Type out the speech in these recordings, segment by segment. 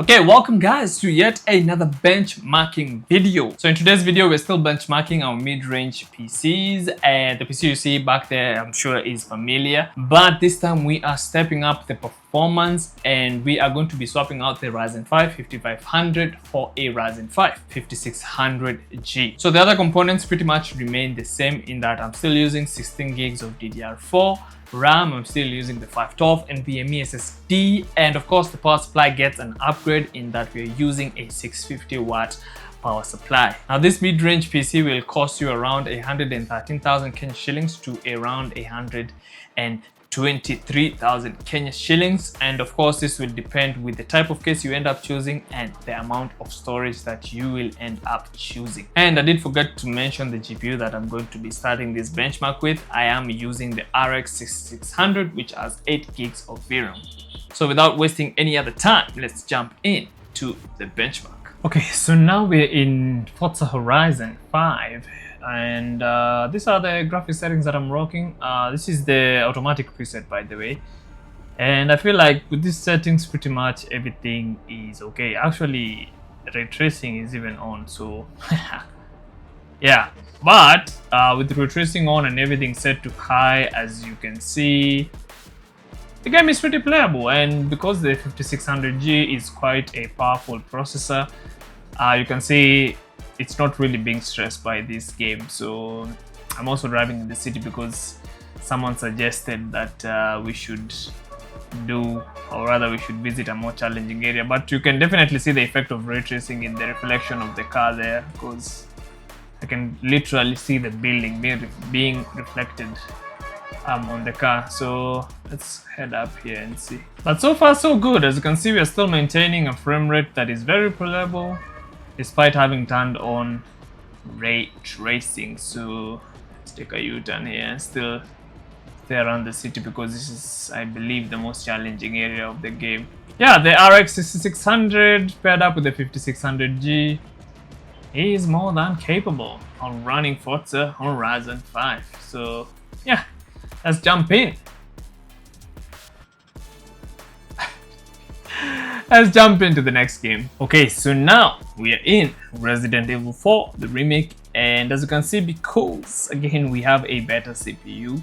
Okay, welcome guys to yet another benchmarking video. So in today's video, we're still benchmarking our mid-range PCs, and the PC you see back there, I'm sure is familiar. But this time we are stepping up the performance and we are going to be swapping out the Ryzen 5 5500 for a Ryzen 5 5600G. So the other components pretty much remain the same in that I'm still using 16 gigs of DDR4 RAM, I'm still using the 512 NVMe SSD, and of course the power supply gets an upgrade in that we're using a 650 watt power supply. Now this mid-range PC will cost you around 113,000 Kenya shillings to around 123,000 Kenya shillings, and of course this will depend with the type of case you end up choosing and the amount of storage that you will end up choosing. And I did forget to mention the GPU that I'm going to be starting this benchmark with. I am using the RX 6600, which has 8 gigs of VRAM. So without wasting any other time, let's jump in to the benchmark. Okay, so now we're in Forza Horizon 5. And these are the graphics settings that I'm rocking. This is the automatic preset, by the way, and I feel like with these settings pretty much everything is okay. Actually ray tracing is even on, so yeah, but with ray tracing on and everything set to high, as you can see, the game is pretty playable. And because the 5600G is quite a powerful processor, you can see it's not really being stressed by this game. So I'm also driving in the city because someone suggested that we should do, or rather we should visit a more challenging area. But you can definitely see the effect of ray tracing in the reflection of the car there, because I can literally see the building being reflected on the car. So let's head up here and see. But so far so good. As you can see, we are still maintaining a frame rate that is very playable despite having turned on ray tracing. So let's take a U-turn here and still stay around the city because this is, I believe, the most challenging area of the game. Yeah, the RX 6600 paired up with the 5600G is more than capable of running Forza Horizon 5. So yeah, let's jump in. Let's jump into the next game. Okay, so now we are in Resident Evil 4, the remake, and as you can see, because again we have a better CPU,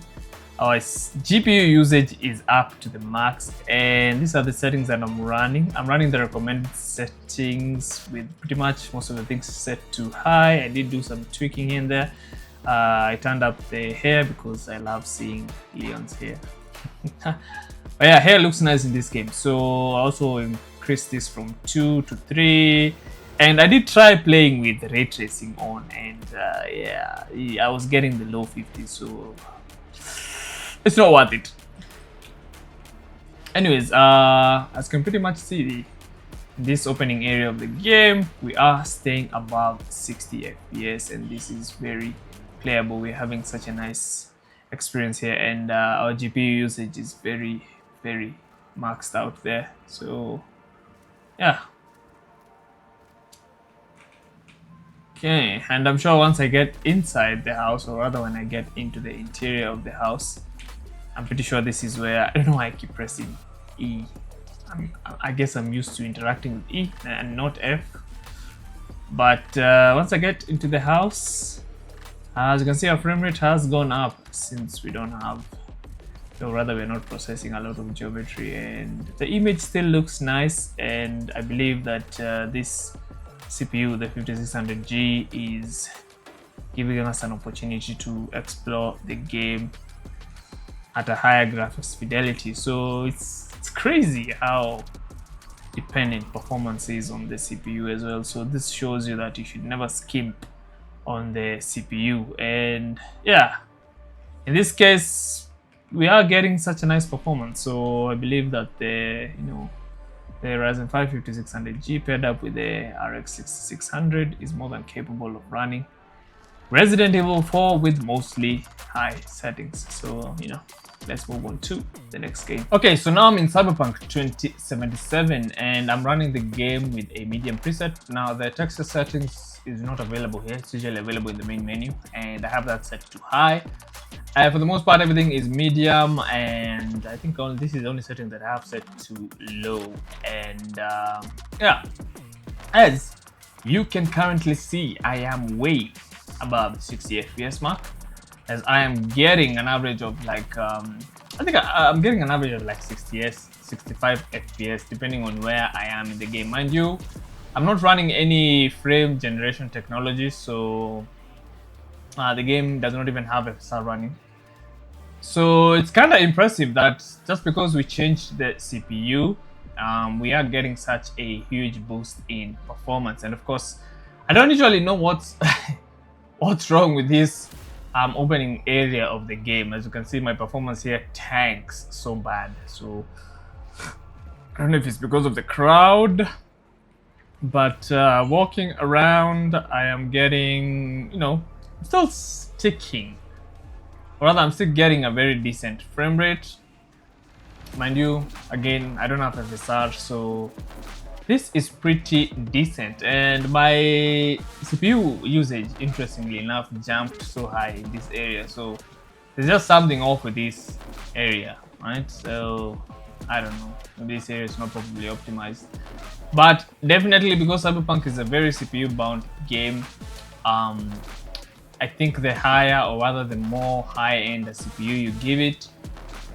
our GPU usage is up to the max, and these are the settings that I'm running. I'm running the recommended settings with pretty much most of the things set to high. I did do some tweaking in there. I turned up the hair because I love seeing Leon's hair. But yeah, hair looks nice in this game. So I also increased this from 2 to 3, and I did try playing with ray tracing on, and yeah, I was getting the low 50s, so it's not worth it. Anyways, as you can pretty much see, in this opening area of the game, we are staying above 60 FPS, and this is very playable. We're having such a nice experience here, and our GPU usage is very maxed out there. So yeah, okay, and I'm sure once I get inside the house, or rather when I get into the interior of the house, I'm pretty sure this is where, I don't know why I keep pressing E. I guess I'm used to interacting with E and not F. But once I get into the house, as you can see, our frame rate has gone up since we don't have, or rather we're not processing a lot of geometry, and the image still looks nice. And I believe that this CPU, the 5600G, is giving us an opportunity to explore the game at a higher graphics fidelity. So it's crazy how dependent performance is on the CPU as well. So this shows you that you should never skimp on the CPU. And yeah, in this case we are getting such a nice performance. So I believe that the Ryzen 5 5600G paired up with the RX 6600 is more than capable of running Resident Evil 4 with mostly high settings. So let's move on to the next game. Okay, so now I'm in Cyberpunk 2077 and I'm running the game with a medium preset. Now the texture settings is not available here, it's usually available in the main menu, and I have that set to high. For the most part, everything is medium, and I think this is the only setting that I have set to low. And yeah, as you can currently see, I am way above 60 FPS mark, as I am getting an average of like I think I'm getting an average of like 65 FPS depending on where I am in the game. Mind you, I'm not running any frame generation technology, so the game does not even have FSR running. So it's kind of impressive that just because we changed the CPU, we are getting such a huge boost in performance. And of course, I don't usually know what's what's wrong with this opening area of the game. As you can see, my performance here tanks so bad. So I don't know if it's because of the crowd, but walking around, I am getting, I'm still sticking. Or rather, I'm still getting a very decent frame rate. Mind you, again, I don't have FSR, so this is pretty decent. And my CPU usage, interestingly enough, jumped so high in this area. So there's just something off with this area, right? So I don't know, this area is not properly optimized. But definitely, because Cyberpunk is a very CPU-bound game, I think the higher, or rather the more high-end the CPU you give it,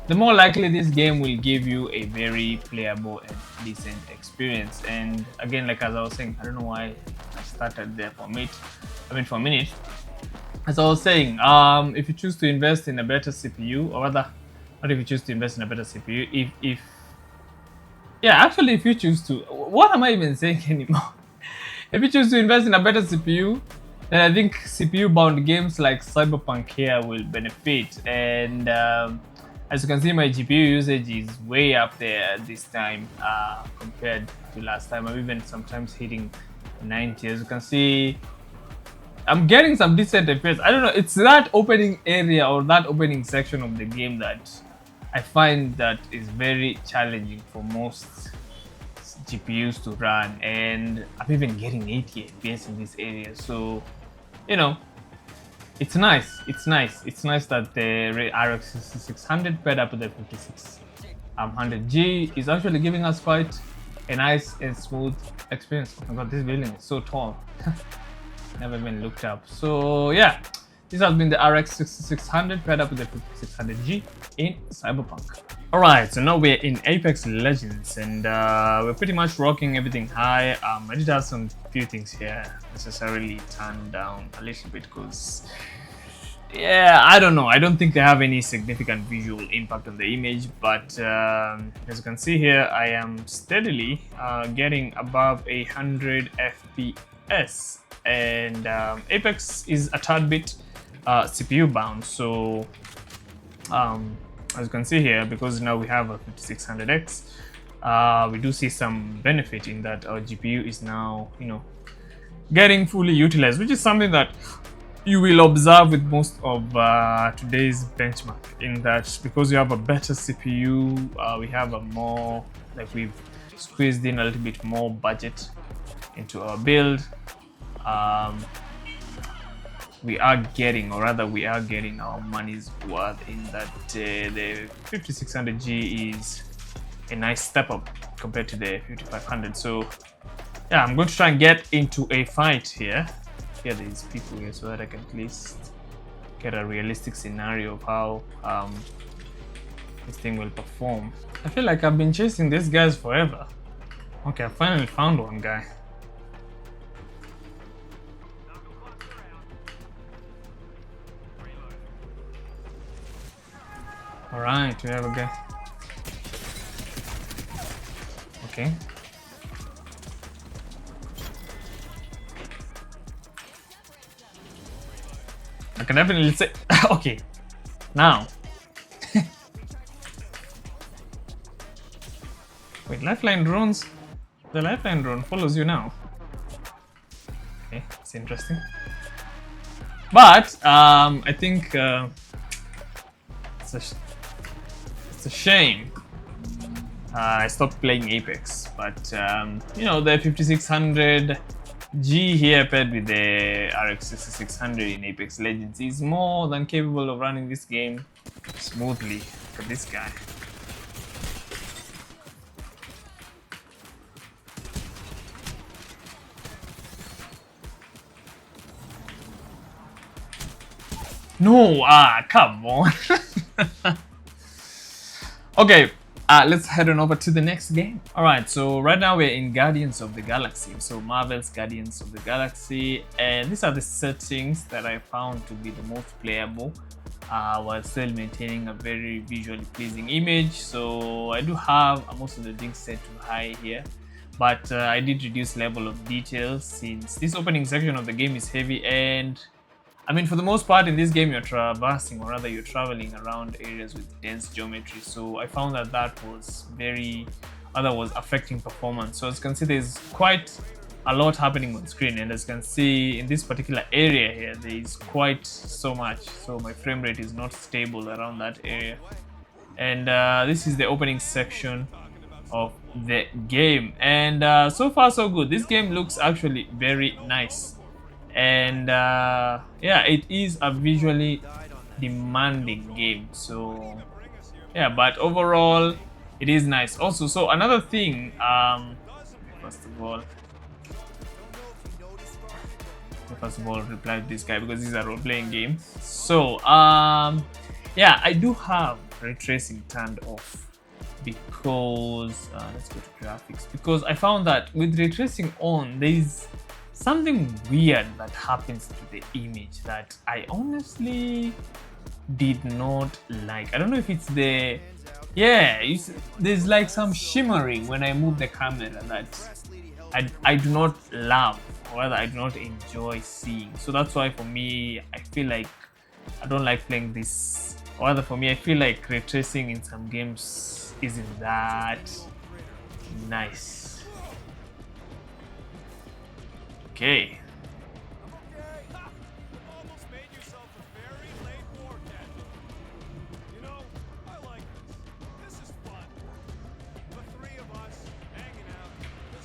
the more likely this game will give you a very playable and decent experience. And again, like as I was saying, I don't know why I started there for a minute. As I was saying, if you choose to invest in a better CPU, or rather, not if you choose to invest in a better CPU, if you choose to, what am I even saying anymore? If you choose to invest in a better CPU, then I think CPU-bound games like Cyberpunk here will benefit. And as you can see, my GPU usage is way up there this time compared to last time. I'm even sometimes hitting 90. As you can see, I'm getting some decent FPS. I don't know, it's that opening area or that opening section of the game that I find that is very challenging for most GPUs to run, and I'm even getting 80 FPS in this area. So, it's nice. It's nice that the RX 6600 paired up with the 5600G is actually giving us quite a nice and smooth experience. Oh my god, this building is so tall. Never even looked up. So yeah, this has been the RX 6600 paired up with the 5600G in Cyberpunk. Alright, so now we're in Apex Legends, and we're pretty much rocking everything high. I did have some few things here necessarily turned down a little bit because, yeah, I don't know. I don't think they have any significant visual impact on the image, but as you can see here, I am steadily getting above 100 FPS, and Apex is a tad bit CPU bound, so as you can see here, because now we have a 5600X, we do see some benefit in that our GPU is now, getting fully utilized, which is something that you will observe with most of today's benchmark, in that because you have a better CPU, we have a more, like, we've squeezed in a little bit more budget into our build. We are getting our money's worth in that the 5600G is a nice step up compared to the 5500. So yeah, I'm going to try and get into a fight here. Here there's people here, so that I can at least get a realistic scenario of how this thing will perform. I feel like I've been chasing these guys forever. Okay, I finally found one guy. Alright, we have a guy. Okay. I can definitely say, okay, now. Wait, lifeline drones? The lifeline drone follows you now. Okay, it's interesting. But, I think it's a shame I stopped playing Apex, but the 5600 G here paired with the RX 6600 in Apex Legends is more than capable of running this game smoothly. Look at this guy. No, come on. Okay, let's head on over to the next game. Alright, so right now we're in Guardians of the Galaxy. So Marvel's Guardians of the Galaxy. And these are the settings that I found to be the most playable while still maintaining a very visually pleasing image. So I do have most of the things set to high here. But I did reduce level of details since this opening section of the game is heavy, and I mean, for the most part in this game, you're traversing, or rather you're traveling around areas with dense geometry. So I found that was was affecting performance. So as you can see, there's quite a lot happening on screen. And as you can see in this particular area here, there is quite so much. So my frame rate is not stable around that area. And this is the opening section of the game. And so far so good. This game looks actually very nice. And yeah, it is a visually demanding game, so yeah, but overall it is nice. Also, so another thing, first of all reply to this guy because this is a role-playing game. So yeah, I do have ray tracing turned off because let's go to graphics, because I found that with ray tracing on, there is something weird that happens to the image that I honestly did not like. I don't know if it's the there's like some shimmering when I move the camera that I do not love, or rather I do not enjoy seeing. So that's why for me, I feel like I don't like playing this, or rather for me, I feel like ray tracing in some games isn't that nice. Okay.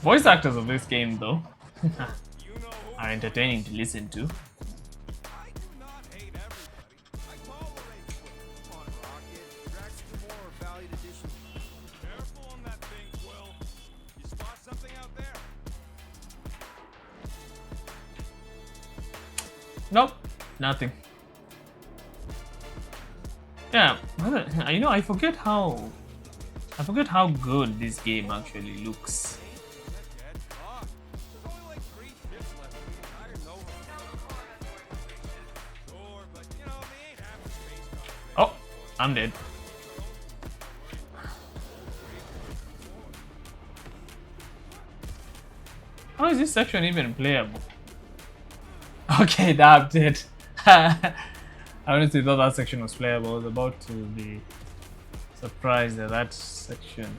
Voice actors of this game, though, are entertaining to listen to. Nope, nothing. Yeah, you know, I forget how good this game actually looks. Oh, I'm dead. How is this section even playable? Okay, that did. I honestly thought that section was playable. I was about to be surprised at that section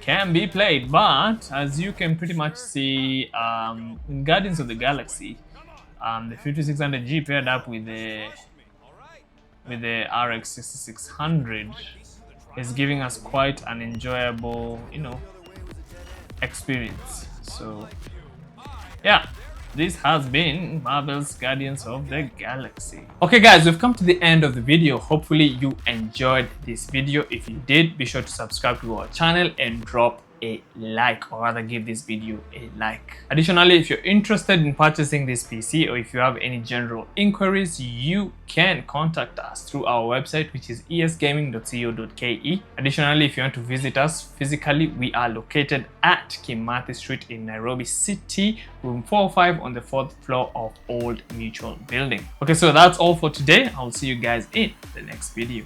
can be played, but as you can pretty much see, in Guardians of the Galaxy, the 5600G paired up with the RX 6600 is giving us quite an enjoyable, you know, experience. So yeah, this has been Marvel's Guardians of the Galaxy. Okay guys, we've come to the end of the video. Hopefully you enjoyed this video. If you did, be sure to subscribe to our channel and drop a like, or rather give this video a like. Additionally, if you're interested in purchasing this PC, or if you have any general inquiries, you can contact us through our website, which is esgaming.co.ke. Additionally, if you want to visit us physically, we are located at Kimathi Street in Nairobi City, room 405 on the 4th floor of Old Mutual Building. Okay, so that's all for today. I'll see you guys in the next video.